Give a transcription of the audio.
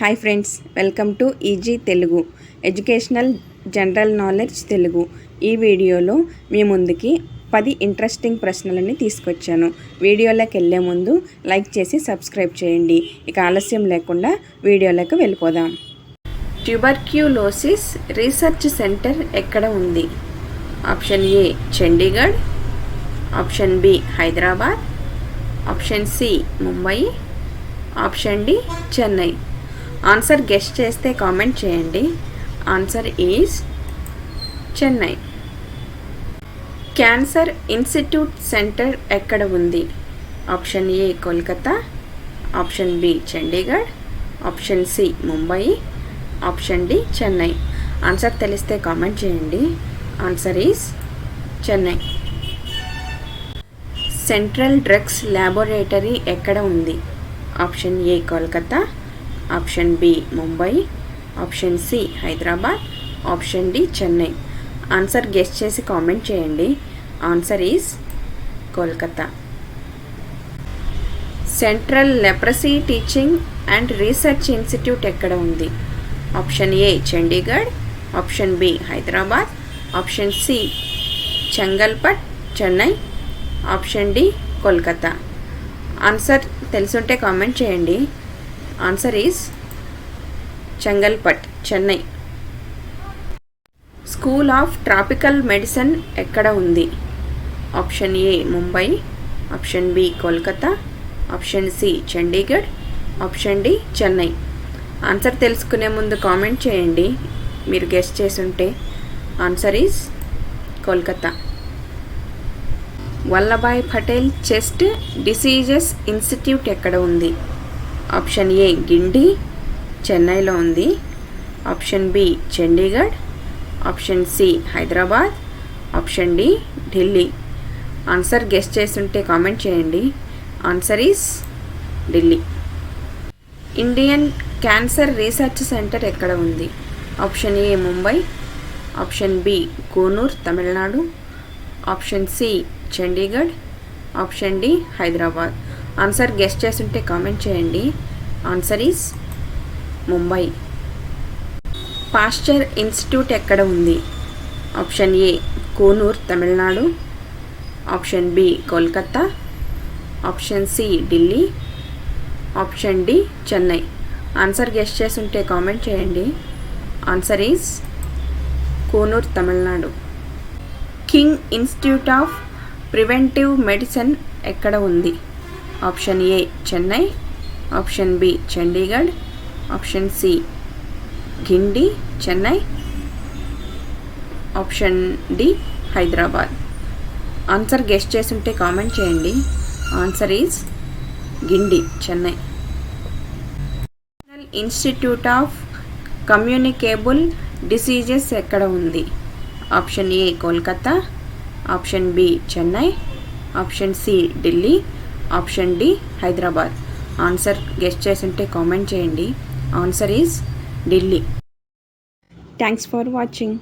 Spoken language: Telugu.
Hi friends, welcome to easy Telugu educational general knowledge Telugu. ఈ వీడియోలో మీ ముందుకి 10 ఇంట్రెస్టింగ్ ప్రశ్నలని తీసుకొచ్చాను. వీడియోలోకి వెళ్ళే ముందు లైక్ చేసి సబ్స్క్రైబ్ చేయండి. ఇక ఆలస్యం లేకుండా వీడియోలోకి వెళ్ళిపోదాం. ట్యూబర్క్యులోసిస్ రీసెర్చ్ సెంటర్ ఎక్కడ ఉంది? Option A Chandigarh, option B Hyderabad, option C Mumbai, option D Chennai. Answer guess చేస్తే కామెంట్ చేయండి. Answer is Chennai. Cancer institute centre ఎక్కడ ఉంది? Option A Kolkata, option B Chandigarh, option C Mumbai, option D Chennai. Answer తెలిస్తే కామెంట్ చేయండి. Answer is Chennai. Central drugs laboratory ఎక్కడ ఉంది? Option A Kolkata, option B Mumbai, option C Hyderabad, option D Chennai. Answer guess చేసి కామెంట్ చేయండి. Answer is Kolkata. Central leprosy teaching and research institute ఎక్కడ ఉంది? Option A Chandigarh, option B Hyderabad, option C Chengalpet Chennai, option D Kolkata. Answer తెలుసుంటే కామెంట్ చేయండి. Answer is Chengalpet Chennai. School of tropical medicine ఎక్కడ ఉంది? Option A Mumbai, option B Kolkata, option C Chandigarh, option D Chennai. Answer తెలుసుకునే ముందు కామెంట్ చేయండి. మీరు గెస్ చేసుంటే. Answer is Kolkata. Vallabhbhai Patel chest diseases institute ఎక్కడ ఉంది? ఆప్షన్ ఏ గిండి చెన్నైలో ఉంది, option B Chandigarh, option C Hyderabad, option D Delhi. Answer guess చేస్తుంటే కామెంట్ చేయండి. Answer is Delhi. Indian cancer research centre ఎక్కడ ఉంది? Option A Mumbai, option B Coonoor Tamil Nadu, option C Chandigarh, option D Hyderabad. Answer guess చేస్తుంటే కామెంట్ చేయండి. Answer is Mumbai. Pasteur institute ఎక్కడ ఉంది? Option A Coonoor Tamil Nadu, option B Kolkata, option C Delhi, option D Chennai. Answer guess చేసుంటే కామెంట్ చేయండి. Answer is Coonoor Tamil Nadu. King institute of preventive medicine ఎక్కడ ఉంది? Option A Chennai, option B Chandigarh, option C Guindy Chennai, option D Hyderabad. Answer guess చేసుంటే కామెంట్ చేయండి. Answer is Guindy Chennai. National institute of communicable diseases ఎక్కడ ఉంది? Option A Kolkata, option B Chennai, option C Delhi, option D Hyderabad. Answer guess చేస్తుంటే కామెంట్ చేయండి. Answer is Delhi. Thanks for watching.